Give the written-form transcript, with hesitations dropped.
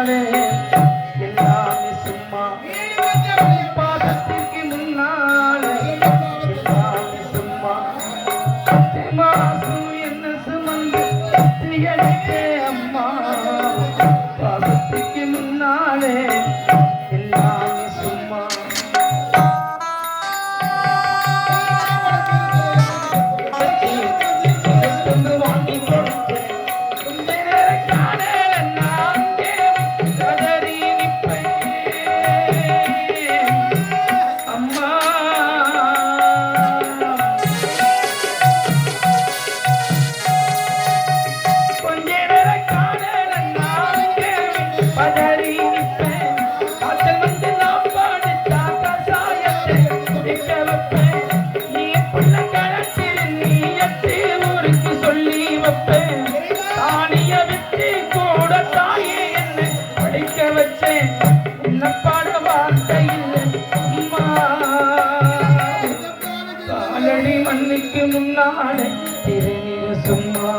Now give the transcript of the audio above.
முன்னாலே எல்லாமே சும்மா பாதத்திற்கு முன்னாலே எல்லாமே சும்மா மாசு என்ன சுமந்து திகழே அம்மா பாதத்திற்கு முன்னாலே எல்லாமே சும்மா வாங்கி மண்ணுக்கு முன்னாலே திருநீர் சும்மா